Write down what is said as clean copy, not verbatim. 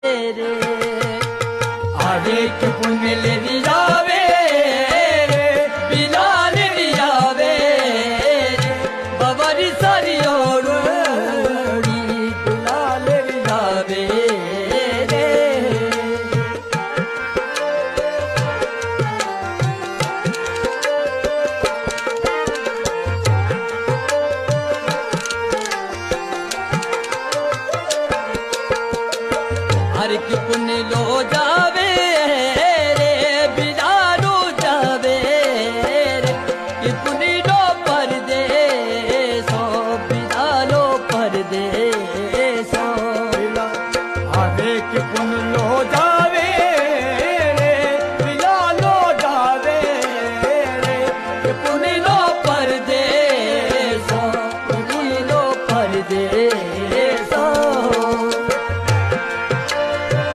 रे आवे के पुण्य ले जावे रे बिलाल जावे बबरी सारी ओड़ी बिलाल जावे रे हर की पुण्य लो जावे रे बिलालो जावे रे कि पुण्य लो परदेसो बिलालो परदेसो आवे के पुण्य लो जा